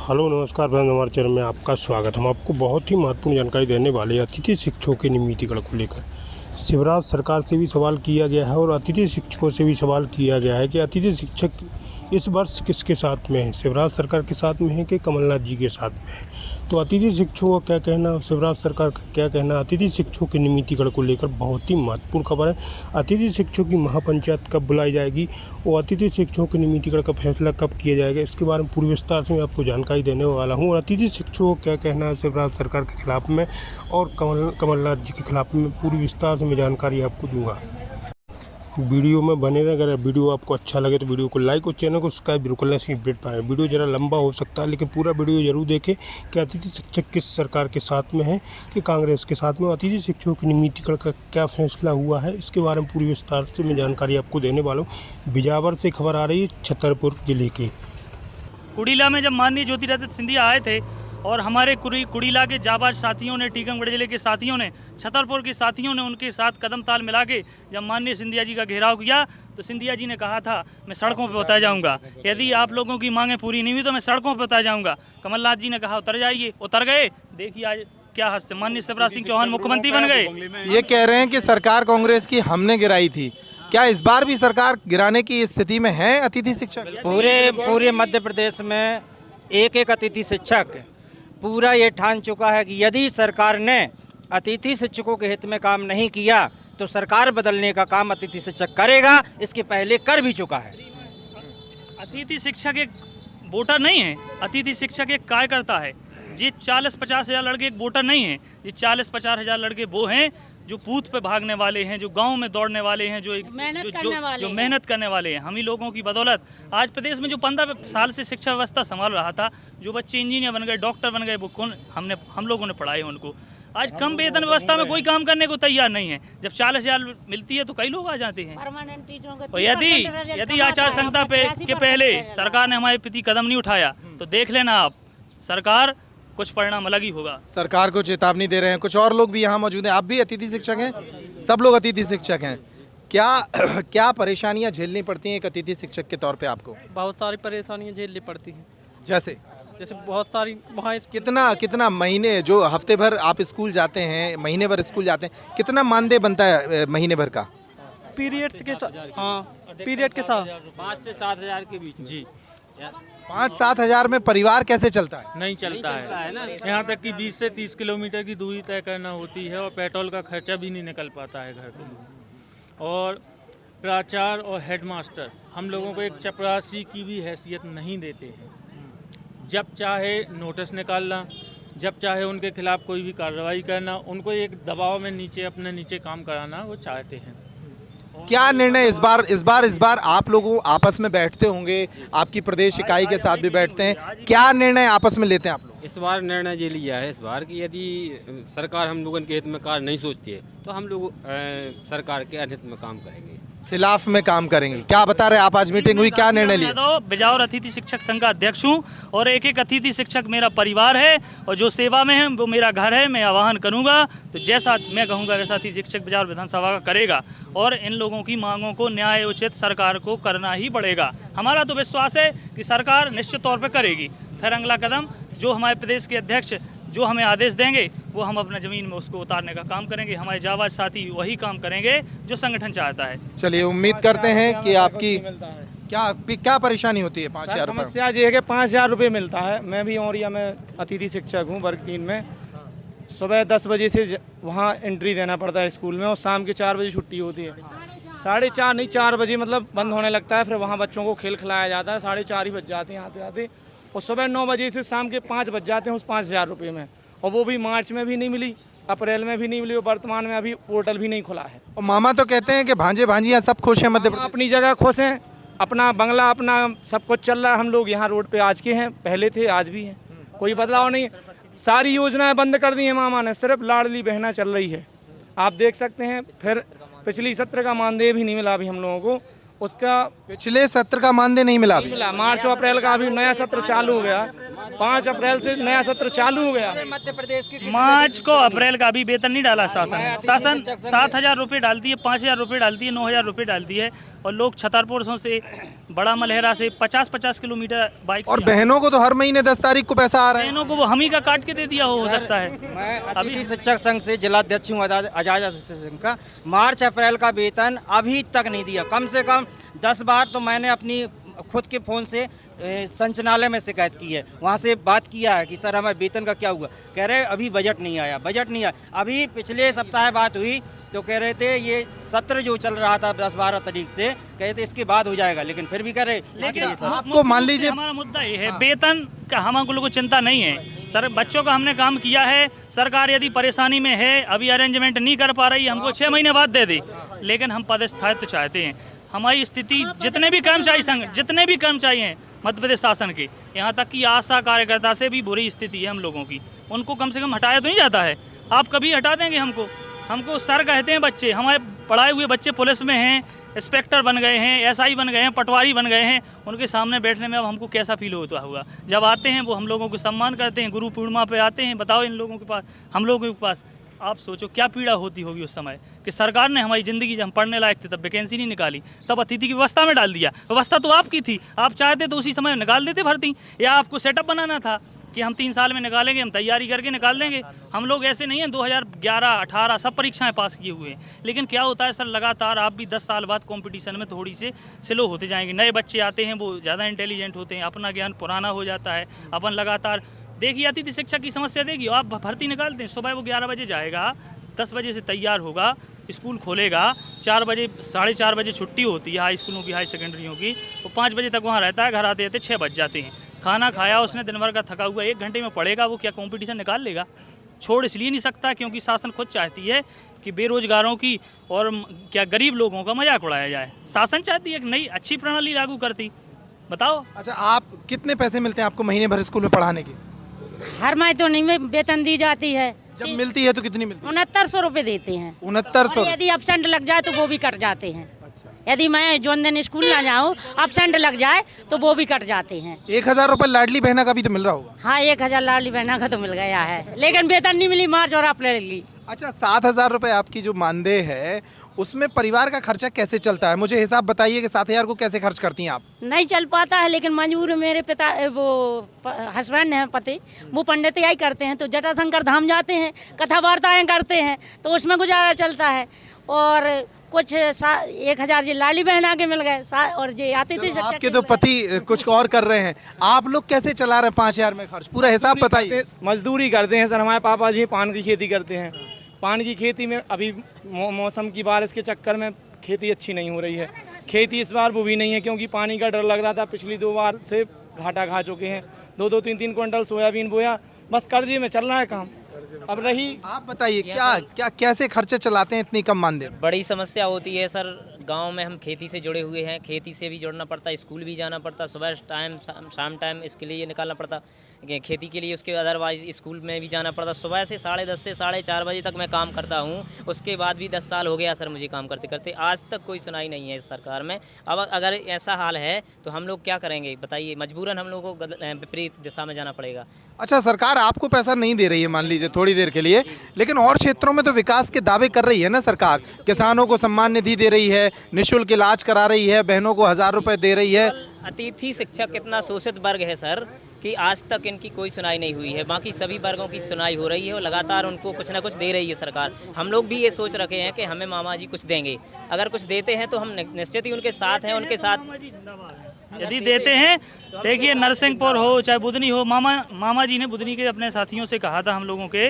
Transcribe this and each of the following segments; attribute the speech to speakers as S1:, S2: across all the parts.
S1: Hello नमस्कार friends, हमारे channel में आपका स्वागत। हम आपको बहुत ही महत्वपूर्ण जानकारी देने वाले हैं अतिथि शिक्षकों के नियमितीकरण को लेकर। शिवराज सरकार से भी सवाल किया गया है और अतिथि शिक्षकों से भी सवाल किया गया है कि अतिथि शिक्षक इस वर्ष किसके साथ में है, शिवराज सरकार के साथ में है कि कमलनाथ जी के साथ में है। तो अतिथि शिक्षकों का क्या कहना, शिवराज सरकार का क्या कहना अतिथि शिक्षकों के नियमितीकरण को लेकर बहुत ही महत्वपूर्ण खबर है। अतिथि शिक्षकों की महापंचायत कब बुलाई जाएगी और अतिथि शिक्षकों के नियमितीकरण का फैसला कब किया जाएगा, इसके बारे में पूरी विस्तार से मैं आपको जानकारी देने वाला हूँ। और अतिथि शिक्षकों का क्या कहना है शिवराज सरकार के खिलाफ में और कमलनाथ जी के खिलाफ में पूरी विस्तार से मैं जानकारी आपको दूंगा। वीडियो में बने रहे। अगर वीडियो आपको अच्छा लगे तो वीडियो को लाइक और चैनल को सब्सक्राइब जरूर कर लें, इसकी अपडेट पाएँ। वीडियो ज़रा लंबा हो सकता है लेकिन पूरा वीडियो जरूर देखें कि अतिथि शिक्षक किस सरकार के साथ में है कि कांग्रेस के साथ में। अतिथि शिक्षकों की नियमितीकरण का क्या फैसला हुआ है इसके बारे में पूरी विस्तार से मैं जानकारी आपको देने वाला हूँ। बिजावर से खबर आ रही है छतरपुर जिले के
S2: कुड़ीला में जब माननीय ज्योतिरादित्य सिंधिया आए थे और हमारे कुड़ीला के जाबाज साथियों ने, टीकमगढ़ जिले के साथियों ने, छतरपुर के साथियों ने उनके साथ कदम ताल मिला के जब माननीय सिंधिया जी का घेराव किया तो सिंधिया जी ने कहा था मैं सड़कों पर उतर जाऊंगा, यदि आप लोगों की मांगें पूरी नहीं हुई तो मैं सड़कों पर उतर जाऊंगा। कमलनाथ जी ने कहा उतर जाइए, उतर गए। देखिए आज क्या हद, माननीय शिवराज सिंह चौहान मुख्यमंत्री बन गए।
S3: ये कह रहे हैं कि सरकार कांग्रेस की हमने गिराई थी, क्या इस बार भी सरकार गिराने की स्थिति में है अतिथि शिक्षक?
S4: पूरे मध्य प्रदेश में एक अतिथि शिक्षक पूरा ये ठान चुका है कि यदि सरकार ने अतिथि शिक्षकों के हित में काम नहीं किया तो सरकार बदलने का काम अतिथि शिक्षक करेगा, इसके पहले कर भी चुका है।
S2: अतिथि शिक्षक एक वोटर नहीं है, अतिथि शिक्षक एक कार्यकर्ता है। ये 40-50 हज़ार लड़के एक वोटर नहीं है, ये 40-50 हज़ार लड़के वो हैं जो बूथ पे भागने वाले हैं, जो गांव में दौड़ने वाले हैं, जो मेहनत करने वाले हैं। हम ही लोगों की बदौलत आज प्रदेश में जो 15 साल से शिक्षा व्यवस्था संभाल रहा था, जो बच्चे इंजीनियर बन गए, डॉक्टर बन गए, वो कौन हम लोगों ने पढ़ाए उनको। आज कम वेतन व्यवस्था में कोई काम करने को तैयार नहीं है। जब 40,000 मिलती है तो कई लोग आ जाते हैं। और यदि आचार संहिता के पहले सरकार ने हमारे प्रति कदम नहीं उठाया तो देख लेना आप, सरकार कुछ परिणाम अलग ही होगा।
S3: सरकार को चेतावनी दे रहे हैं। कुछ और लोग भी यहाँ मौजूद हैं। आप भी अतिथि शिक्षक हैं? सब लोग अतिथि शिक्षक हैं। क्या परेशानियाँ झेलनी पड़ती हैं एक अतिथि शिक्षक के तौर पे आपको?
S5: बहुत सारी परेशानियाँ झेलनी पड़ती हैं।
S3: जैसे
S5: बहुत सारी वहाँ
S3: कितना महीने, जो हफ्ते भर आप स्कूल जाते हैं, महीने भर स्कूल जाते हैं, कितना मानदेय बनता है महीने भर का?
S5: पीरियड के साथ, हाँ पीरियड के साथ
S4: 5 से 7 हज़ार के बीच जी।
S3: 5-7 हज़ार में परिवार कैसे चलता है?
S6: नहीं चलता है ना। यहाँ तक कि 20 से 30 किलोमीटर की दूरी तय करना होती है और पेट्रोल का खर्चा भी नहीं निकल पाता है घर के लिए। और प्राचार्य और हेडमास्टर हम लोगों को एक चपरासी की भी हैसियत नहीं देते हैं। जब चाहे नोटिस निकालना, जब चाहे उनके खिलाफ कोई भी कार्रवाई करना, उनको एक दबाव में अपने नीचे काम कराना वो चाहते हैं।
S3: क्या निर्णय इस बार आप लोगों आपस में बैठते होंगे, आपकी प्रदेश इकाई के साथ भी बैठते हैं, क्या निर्णय आपस में लेते हैं आप लोग?
S7: इस बार निर्णय ये लिया है इस बार कि यदि सरकार हम लोगों के हित में कार्य नहीं सोचती है तो हम लोग सरकार के अनहित में काम करेंगे,
S3: खिलाफ में काम करेंगे। क्या बता रहे हैं आप? आज मीटिंग हुई, क्या निर्णय लिया?
S2: बिजावर अतिथि शिक्षक संघ का अध्यक्ष हूँ और एक अतिथि शिक्षक मेरा परिवार है और जो सेवा में है वो मेरा घर है। मैं आह्वान करूँगा तो जैसा मैं कहूँगा वैसा अतिथि शिक्षक बिजावर विधानसभा का करेगा और इन लोगों की मांगों को न्याय उचित सरकार को करना ही पड़ेगा। हमारा तो विश्वास है कि सरकार निश्चित तौर पर करेगी। फिर अगला कदम जो हमारे प्रदेश के अध्यक्ष जो हमें आदेश देंगे वो हम अपना ज़मीन में उसको उतारने का काम करेंगे। हमारे जाबाज साथी वही काम करेंगे जो संगठन चाहता है।
S3: चलिए, उम्मीद करते हैं कि आपकी क्या परेशानी होती है? 5,000 रुपये
S5: समस्या ये है कि 5,000 रुपये मिलता है। मैं भी औरिया में अतिथि शिक्षक हूँ, वर्ग 3 में। सुबह 10 बजे से वहाँ एंट्री देना पड़ता है स्कूल में और शाम के 4 बजे छुट्टी होती है। 4:30 नहीं 4 बजे मतलब बंद होने लगता है। फिर वहाँ बच्चों को खेल खिलाया जाता है, 4:30 ही बज जाते हैं आते आते। और सुबह 9 बजे से शाम के 5 बज जाते हैं उस 5,000 रुपये में। और वो भी मार्च में भी नहीं मिली, अप्रैल में भी नहीं मिली और वर्तमान में अभी पोर्टल भी नहीं खुला है।
S3: और मामा तो कहते हैं कि भांजे भांजियाँ सब खुश हैं मध्य प्रदेश?
S5: अपनी जगह खुश हैं, अपना बंगला अपना सब कुछ चल रहा है। हम लोग यहाँ रोड पे आज के हैं, पहले थे आज भी हैं, कोई बदलाव नहीं। सारी योजनाएं बंद कर दी हैं मामा ने, सिर्फ लाडली बहना चल रही है, आप देख सकते हैं। फिर पिछली सत्र का मानदेय भी नहीं मिला अभी हम लोगों को। उसका
S3: पिछले सत्र का मानदेय नहीं मिला अभी?
S5: मार्च और अप्रैल का अभी नया सत्र चालू हो गया, 5 अप्रैल से नया सत्र चालू हो गया।
S4: मध्य प्रदेश की
S2: मार्च को अप्रैल का अभी वेतन नहीं डाला शासन 7,000 रुपये डालती है, 5,000 रुपये डालती है, 9,000 रुपये डालती है। और लोग छतरपुर से, बड़ा मलहरा से 50-50 किलोमीटर बाइक
S3: और
S2: से
S3: बहनों को तो हर महीने 10 तारीख को पैसा आ रहा है।
S2: बहनों को वो हम ही का काट के दे दिया हो सकता है।
S4: मैं अतिथि शिक्षक संघ से जिलाध्यक्ष हूँ, आजाद सिंह का। मार्च अप्रैल का वेतन अभी तक नहीं दिया। कम से कम 10 बार तो मैंने अपनी खुद के फ़ोन से संचालय में शिकायत की है, वहाँ से बात किया है कि सर हमारे वेतन का क्या हुआ। कह रहे अभी बजट नहीं आया, बजट नहीं आया। अभी पिछले सप्ताह बात हुई तो कह रहे थे ये सत्र जो चल रहा था 10-12 तारीख से, कह रहे थे इसके बाद हो जाएगा, लेकिन फिर भी कह रहे।
S2: लेकिन
S3: आपको मान लीजिए
S2: हमारा मुद्दा ये है, वेतन का हम लोगों को चिंता नहीं है सर। बच्चों का हमने काम किया है, सरकार यदि परेशानी में है, अभी अरेंजमेंट नहीं कर पा रही, हमको 6 महीने बाद दे दे, लेकिन हम पदस्थायित्व चाहते हैं। हमारी स्थिति जितने भी कर्मचारी संघ, जितने भी कर्मचारी हैं मध्य प्रदेश शासन के, यहाँ तक कि आशा कार्यकर्ता से भी बुरी स्थिति है हम लोगों की। उनको कम से कम हटाया तो नहीं जाता है। आप कभी हटा देंगे हमको सर कहते हैं बच्चे, हमारे पढ़ाए हुए बच्चे पुलिस में हैं, इंस्पेक्टर बन गए हैं, एसआई बन गए हैं, पटवारी बन गए हैं। उनके सामने बैठने में अब हमको कैसा फील होता हुआ। जब आते हैं वो हम लोगों को सम्मान करते हैं, गुरु पूर्णिमा पे आते हैं। बताओ इन लोगों के पास, हम लोगों के पास, आप सोचो क्या पीड़ा होती होगी उस समय कि सरकार ने हमारी ज़िंदगी, जब हम पढ़ने लायक थे तब वैकेंसी नहीं निकाली, तब अतिथि की व्यवस्था में डाल दिया। व्यवस्था तो आपकी थी, आप चाहते तो उसी समय निकाल देते भर्ती, या आपको सेटअप बनाना था कि हम 3 साल में निकालेंगे, हम तैयारी करके निकाल देंगे। हम लोग ऐसे नहीं हैं, 2011, 18 सब परीक्षाएं पास किए हुए हैं। लेकिन क्या होता है सर, लगातार आप भी 10 साल बाद कंपटीशन में थोड़ी से स्लो होते जाएंगे। नए बच्चे आते हैं, वो ज़्यादा इंटेलिजेंट होते हैं, अपना ज्ञान पुराना हो जाता है। अपन लगातार देखिए, अतिथि शिक्षक की समस्या देखिए, आप भर्ती निकालते हैं, सुबह वो 11 बजे जाएगा, 10 बजे से तैयार होगा, स्कूल खोलेगा, 4 बजे 4:30 बजे छुट्टी होती है हाई स्कूलों की, हाई सेकेंडरियों की, वो 5 बजे तक वहाँ रहता है, घर आते आते 6 बज जाते हैं। खाना खाया उसने, दिन भर का थका हुआ, 1 घंटे में पढ़ेगा, वो क्या कंपटीशन निकाल लेगा? छोड़ इसलिए नहीं सकता क्योंकि शासन खुद चाहती है कि बेरोजगारों की और क्या गरीब लोगों का मजाक उड़ाया जाए। शासन चाहती है एक नई अच्छी प्रणाली लागू करती। बताओ।
S3: अच्छा, आप कितने पैसे मिलते हैं आपको महीने भर स्कूल में पढ़ाने के?
S8: हर माह तो नहीं में वेतन दी जाती है।
S3: जब मिलती है तो कितनी मिलती है?
S8: 6900 रुपये देते हैं।
S3: 6900।
S8: और यदि एब्सेंट लग जाए तो वो भी कट जाते हैं। यदि मैं जो दिन स्कूल ना जाऊँ, एब्सेंट लग जाए तो वो भी कट जाते हैं।
S3: 1000 रुपये लाडली बहना का भी तो मिल रहा होगा।
S8: हाँ, 1000 लाडली बहना का तो मिल गया है, लेकिन वेतन नहीं मिली मार्च और अप्रैल की।
S3: अच्छा, 7000 रुपये आपकी जो मानदेय है, उसमें परिवार का खर्चा कैसे चलता है? मुझे हिसाब बताइए कि 7000 को कैसे खर्च करती हैं आप?
S8: नहीं चल पाता है, लेकिन मजबूर मेरे पिता, वो हस्बैंड हैं पति, वो पंडितियाई करते हैं, तो जटाशंकर धाम जाते हैं, कथा वार्ताएँ करते हैं, तो उसमें गुजारा चलता है। और कुछ 1000 जी लाली बहन आगे मिल गए, और ये आती थी।
S3: आपके तो पति कुछ और कर रहे हैं, आप लोग कैसे चला रहे हैं 5000 में खर्च? पूरा हिसाब बताइए।
S5: मजदूरी करते हैं सर, हमारे पापा जी पान की खेती करते हैं। पान की खेती में अभी मौसम की बारिश के चक्कर में खेती अच्छी नहीं हो रही है। खेती इस बार वो भी नहीं है क्योंकि पानी का डर लग रहा था। पिछली 2 बार से घाटा खा चुके हैं, 2-2, 3-3 क्विंटल सोयाबीन बोया, बस कर्जे में चल रहा है काम। अब रही,
S3: आप बताइए क्या कैसे खर्चे चलाते हैं इतनी कम मानदेय?
S9: बड़ी समस्या होती है सर। गांव में हम खेती से जुड़े हुए हैं, खेती से भी जुड़ना पड़ता, स्कूल भी जाना पड़ता, सुबह टाइम शाम टाइम इसके लिए निकालना पड़ता, खेती के लिए। उसके अदरवाइज स्कूल में भी जाना पड़ता। सुबह से 10:30 से 4:30 बजे तक मैं काम करता हूँ। उसके बाद भी 10 साल हो गया सर मुझे काम करते करते, आज तक कोई सुनाई नहीं है इस सरकार में। अब अगर ऐसा हाल है तो हम लोग क्या करेंगे बताइए? मजबूरन हम लोगों को विपरीत दिशा में जाना पड़ेगा।
S3: अच्छा, सरकार आपको पैसा नहीं दे रही है मान लीजिए थोड़ी देर के लिए, लेकिन और क्षेत्रों में तो विकास के दावे कर रही है ना सरकार। किसानों को सम्मान निधि दे रही है, निःशुल्क इलाज करा रही है, बहनों को 1000 रुपये दे रही है।
S9: अतिथि शिक्षक कितना शोषित वर्ग है सर कि आज तक इनकी कोई सुनाई नहीं हुई है। बाकी सभी वर्गों की सुनाई हो रही है और लगातार उनको कुछ ना कुछ दे रही है सरकार। हम लोग भी ये सोच रखे हैं कि हमें मामा जी कुछ देंगे। अगर कुछ देते हैं तो हम निश्चित ही उनके साथ हैं, उनके साथ
S2: यदि देते हैं। देखिए, नरसिंहपुर हो चाहे बुधनी हो, मामा जी ने बुधनी के अपने साथियों से कहा था हम लोगों के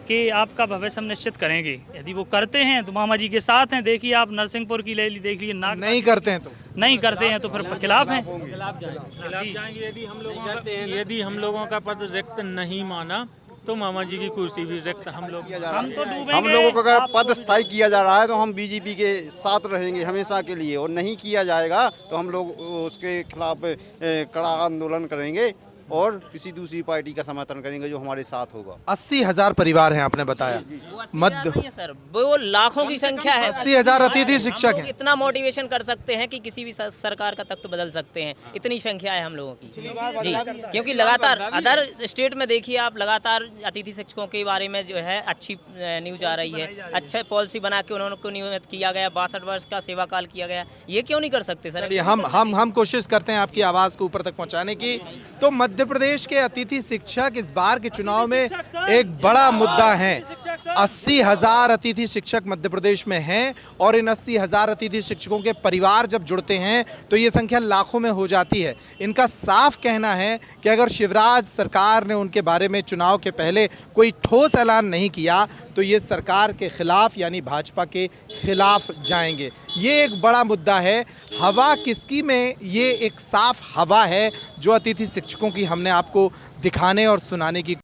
S2: कि आपका भविष्य हम निश्चित करेंगे। यदि वो करते हैं तो मामा जी के साथ हैं। देखिए आप नरसिंहपुर की ले ली, देख लीजिए नाग।
S3: नहीं करते हैं तो
S2: नहीं करते हैं तो फिर खिलाफ हैं।
S6: खिलाफ जाएंगे। यदि हम लोगों का पद रिक्त नहीं माना तो मामा जी की कुर्सी भी रिक्त हम तो डूबेंगे।
S10: हम लोगों का अगर पद स्थायी किया जा रहा है तो हम बीजेपी के साथ रहेंगे हमेशा के लिए, और नहीं किया जाएगा तो हम लोग उसके खिलाफ कड़ा आंदोलन करेंगे। और किसी दूसरी पार्टी का समर्थन करेंगे जो हमारे साथ होगा।
S3: 80,000 परिवार हैं आपने बताया।
S9: मध्य नहीं है सर, वो लाखों की संख्या है।
S3: 80,000 अतिथि शिक्षक
S9: हम लोग
S3: हैं।
S9: इतना मोटिवेशन कर सकते हैं कि किसी भी सरकार का तख्त बदल सकते हैं, इतनी संख्या है हम लोगों की जी। क्योंकि लगातार अदर स्टेट में देखिए आप, लगातार अतिथि शिक्षकों के बारे में जो है अच्छी न्यूज आ रही है, अच्छा पॉलिसी बना के उन्होंने को नियमित किया गया, 62 वर्ष का सेवा काल किया गया। ये क्यों नहीं कर सकते सर?
S3: चलिए हम कोशिश करते हैं आपकी आवाज़ को ऊपर तक पहुंचाने की। तो मध्य प्रदेश के अतिथि शिक्षक इस बार के चुनाव में एक बड़ा मुद्दा है। 80,000 अतिथि शिक्षक मध्य प्रदेश में हैं और इन 80,000 अतिथि शिक्षकों के परिवार जब जुड़ते हैं तो ये संख्या लाखों में हो जाती है। इनका साफ कहना है कि अगर शिवराज सरकार ने उनके बारे में चुनाव के पहले कोई ठोस ऐलान नहीं किया तो ये सरकार के खिलाफ यानी भाजपा के खिलाफ जाएंगे। ये एक बड़ा मुद्दा है। हवा किसकी में, ये एक साफ हवा है जो अतिथि शिक्षकों की हमने आपको दिखाने और सुनाने की